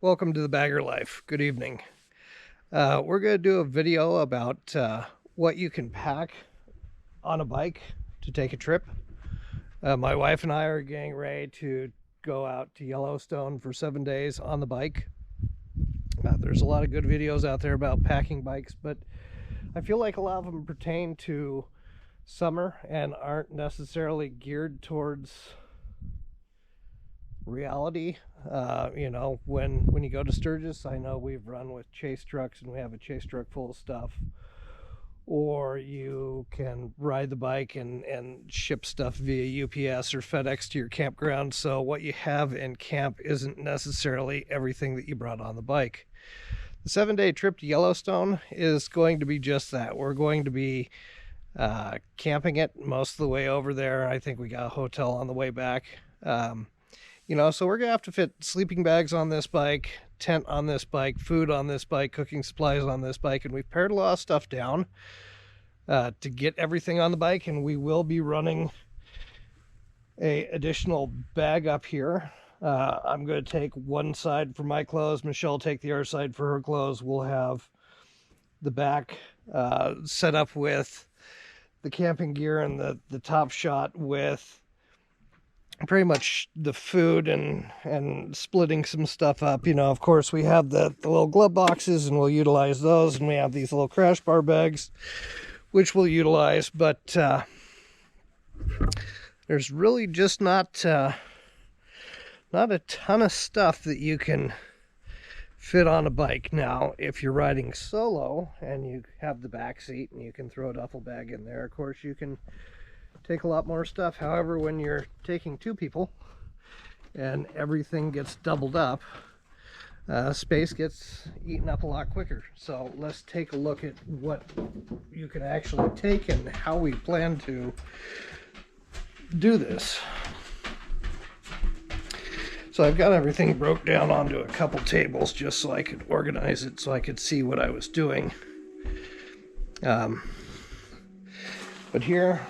Welcome to the Bagger Life. Good evening. We're going to do a video about what you can pack on a bike to take a trip. My wife and I are getting ready to go out to Yellowstone for 7 days on the bike. There's a lot of good videos out there about packing bikes, but I feel like a lot of them pertain to summer and aren't necessarily geared towards reality. When you go to Sturgis, I know we've run with chase trucks and we have a chase truck full of stuff, or you can ride the bike and ship stuff via UPS or FedEx to your campground. So what you have in camp isn't necessarily everything that you brought on the bike. The 7-day trip to Yellowstone is going to be just that. We're going to be camping it most of the way over there. I think we got a hotel on the way back. So we're going to have to fit sleeping bags on this bike, tent on this bike, food on this bike, cooking supplies on this bike, and we've pared a lot of stuff down to get everything on the bike, and we will be running a additional bag up here. I'm going to take one side for my clothes. Michelle will take the other side for her clothes. We'll have the back set up with the camping gear and the top shot with pretty much the food and splitting some stuff up. Of course, we have the little glove boxes, and we'll utilize those, and we have these little crash bar bags, which we'll utilize, but there's really just not a ton of stuff that you can fit on a bike. Now, if you're riding solo and you have the back seat and you can throw a duffel bag in there, of course you can take a lot more stuff. However, when you're taking two people and everything gets doubled up, space gets eaten up a lot quicker. So let's take a look at what you can actually take and how we plan to do this. So I've got everything broke down onto a couple tables just so I could organize it, so I could see what I was doing. But here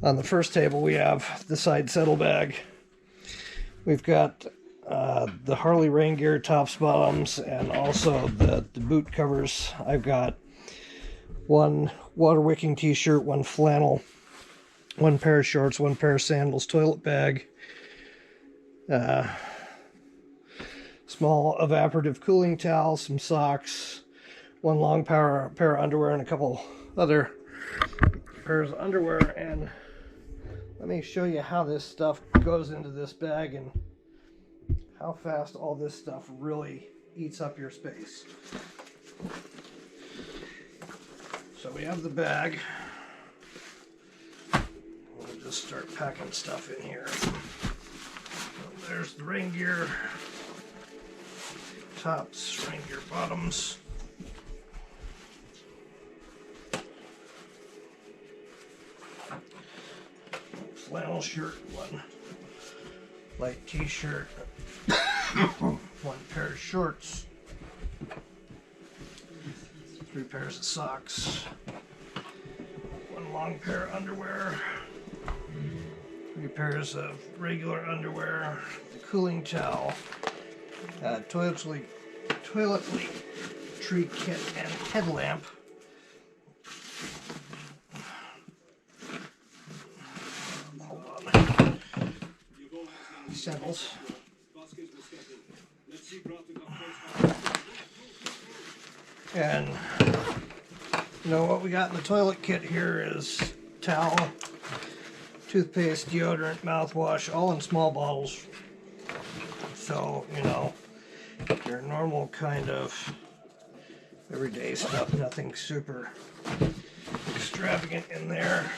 on the first table, we have the side saddlebag. We've got the Harley rain gear tops, bottoms, and also the boot covers. I've got one water wicking t-shirt, one flannel, one pair of shorts, one pair of sandals, toilet bag, small evaporative cooling towel, some socks, one long pair of underwear, and a couple other pairs of underwear. And let me show you how this stuff goes into this bag and how fast all this stuff really eats up your space. So we have the bag. We'll just start packing stuff in here. So there's the rain gear tops, rain gear bottoms. Flannel shirt, one light t-shirt, one pair of shorts, 3 pairs of socks, one long pair of underwear, 3 pairs of regular underwear, the cooling towel, toiletry kit and headlamp. Saddles. And what we got in the toilet kit here is towel, toothpaste, deodorant, mouthwash, all in small bottles. So, your normal kind of everyday stuff, nothing super extravagant in there.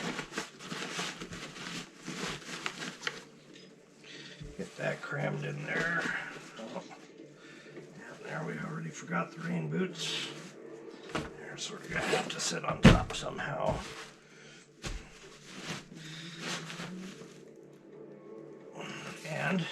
Get that crammed in there. Oh. And there, we already forgot the rain boots. They're sort of going to have to sit on top somehow. And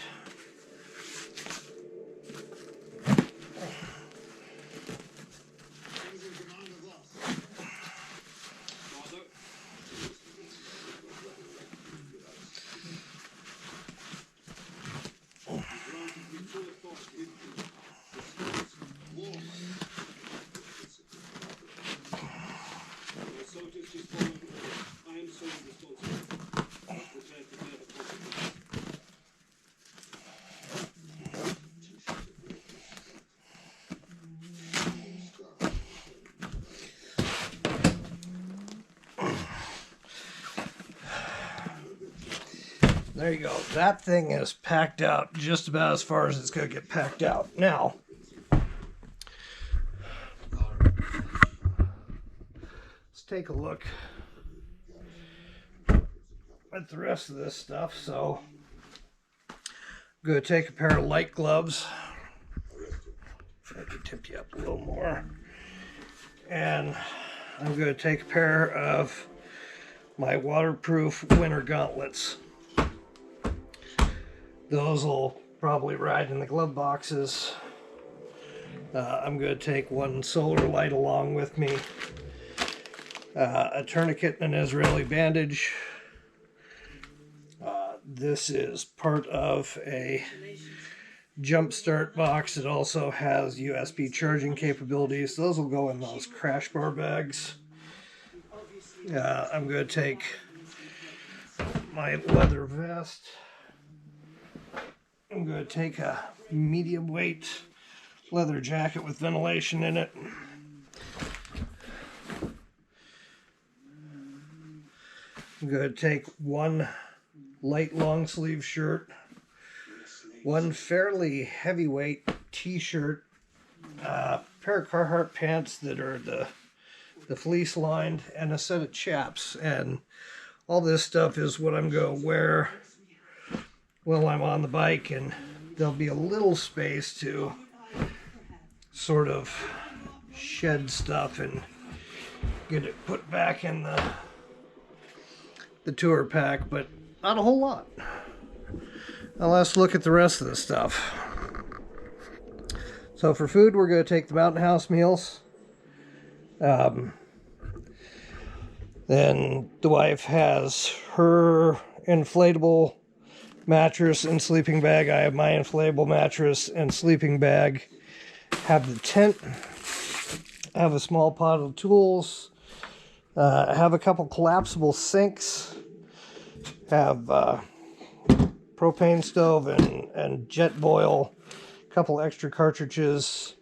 There you go. That thing is packed out just about as far as it's going to get packed out. Now, let's take a look at the rest of this stuff. So, I'm going to take a pair of light gloves. If I can tip you up a little more. And I'm going to take a pair of my waterproof winter gauntlets. Those will probably ride in the glove boxes. I'm going to take one solar light along with me, a tourniquet and an Israeli bandage. This is part of a jump start box. It also has USB charging capabilities. Those will go in those crash bar bags. I'm going to take my leather vest. I'm going to take a medium weight leather jacket with ventilation in it. I'm going to take one light long sleeve shirt, one fairly heavyweight t-shirt, a pair of Carhartt pants that are the fleece lined, and a set of chaps. And all this stuff is what I'm going to wear while I'm on the bike, and there'll be a little space to sort of shed stuff and get it put back in the tour pack, but not a whole lot. Now let's look at the rest of the stuff. So for food, we're going to take the Mountain House meals. Then the wife has her inflatable mattress and sleeping bag. I have my inflatable mattress and sleeping bag. Have the tent. I have a small pot of tools. I have a couple collapsible sinks. Have propane stove and jet boil. A couple extra cartridges.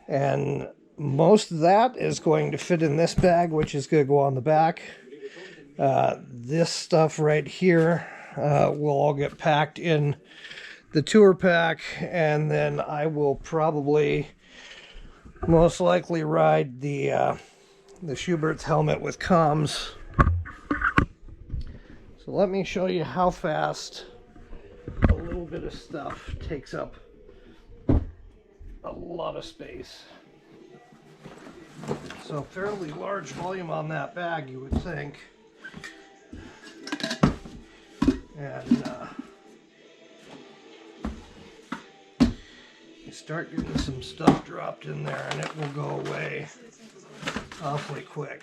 And most of that is going to fit in this bag, which is going to go on the back. This stuff right here will all get packed in the tour pack, and then I will probably most likely ride the Schubert's helmet with comms. So let me show you how fast a little bit of stuff takes up a lot of space. So fairly large volume on that bag, you would think. And you start getting some stuff dropped in there, and it will go away awfully quick.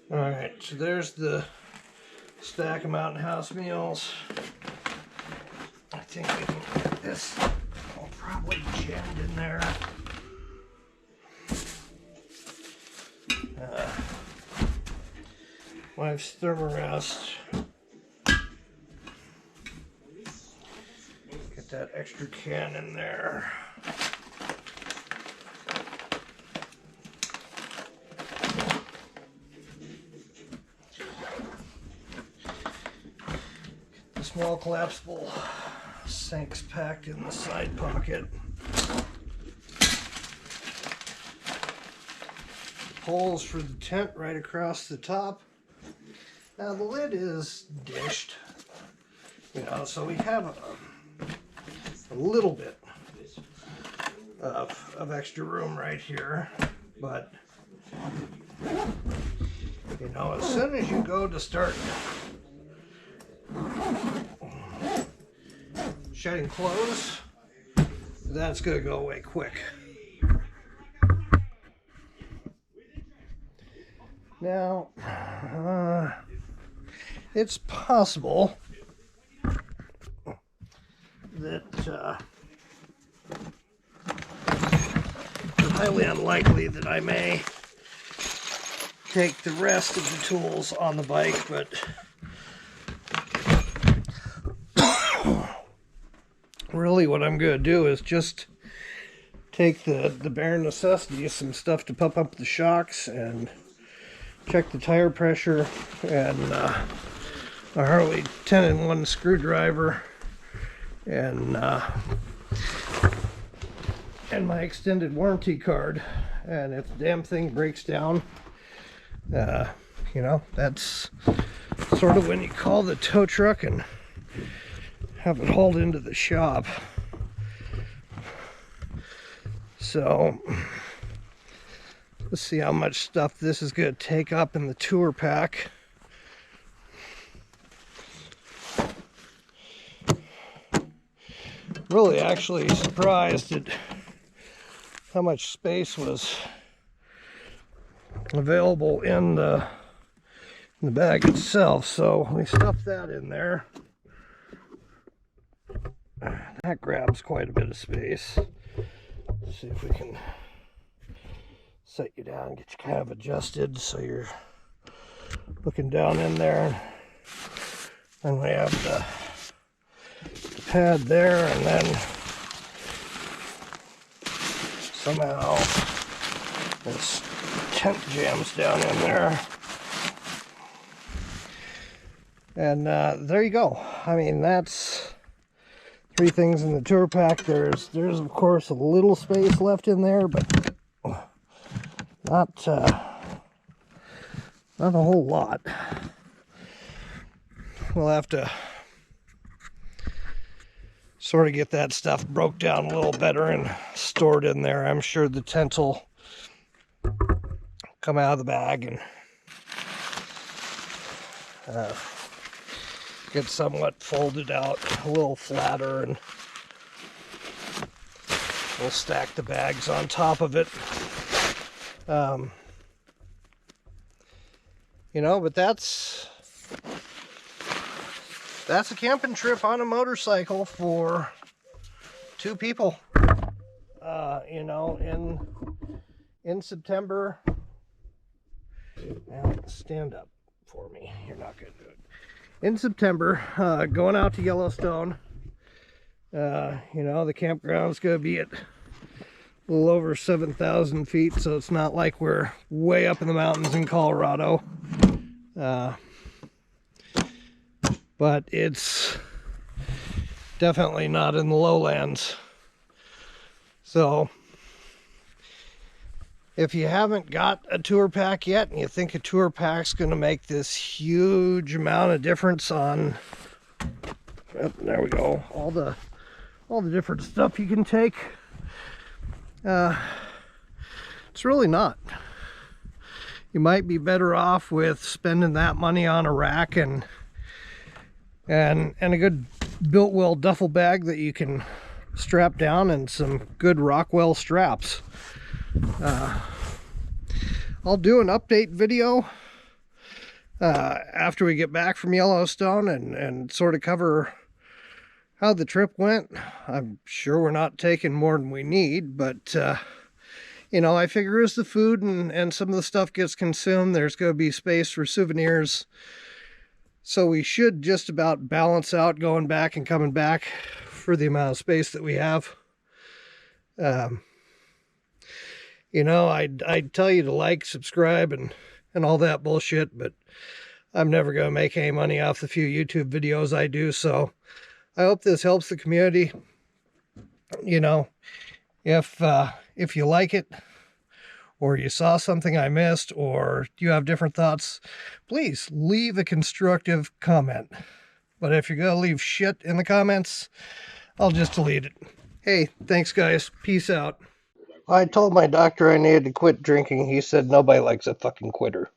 Alright, so there's the stack of Mountain House meals. I think we can get this all probably jammed in there. Wife's thermarest. Get that extra can in there. Small collapsible sinks packed in the side pocket. Holes for the tent right across the top. Now the lid is dished, so we have a little bit of extra room right here, but as soon as you go to start shedding clothes, that's going to go away quick. Now, it's possible that it's highly unlikely that I may take the rest of the tools on the bike, but really what I'm going to do is just take the bare necessities, some stuff to pump up the shocks and check the tire pressure, and a Harley 10-in-1 screwdriver, and my extended warranty card. And if the damn thing breaks down, you know, that's sort of when you call the tow truck and have it hauled into the shop. So let's see how much stuff this is going to take up in the tour pack. Really actually surprised at how much space was available in the bag itself. So we stuffed that in there. That grabs quite a bit of space. Let's see if we can set you down and get you kind of adjusted so you're looking down in there. And we have the pad there, and then somehow this tent jams down in there. And there you go. I mean, that's 3 things in the tour pack. There's of course a little space left in there, but not a whole lot. We'll have to sort of get that stuff broke down a little better and stored in there. I'm sure the tent will come out of the bag and get somewhat folded out a little flatter, and we'll stack the bags on top of it. You know, but that's a camping trip on a motorcycle for 2 people. You know, in September. Now stand up for me. You're not gonna do it. In September, going out to Yellowstone. You know, the campground's gonna be at a little over 7,000 feet, so it's not like we're way up in the mountains in Colorado. But it's definitely not in the lowlands. So if you haven't got a tour pack yet and you think a tour pack's going to make this huge amount of difference on, oh, there we go, all the different stuff you can take, it's really not. You might be better off with spending that money on a rack and a good Built-Well duffel bag that you can strap down, and some good Rockwell straps. I'll do an update video after we get back from Yellowstone and sort of cover how the trip went. I'm sure we're not taking more than we need, but you know, I figure as the food and some of the stuff gets consumed, there's going to be space for souvenirs. So we should just about balance out going back and coming back for the amount of space that we have. You know, I'd tell you to like, subscribe, and all that bullshit, but I'm never going to make any money off the few YouTube videos I do, so I hope this helps the community. You know, if you like it, or you saw something I missed, or you have different thoughts, please leave a constructive comment. But if you're going to leave shit in the comments, I'll just delete it. Hey, thanks guys. Peace out. I told my doctor I needed to quit drinking. He said nobody likes a fucking quitter.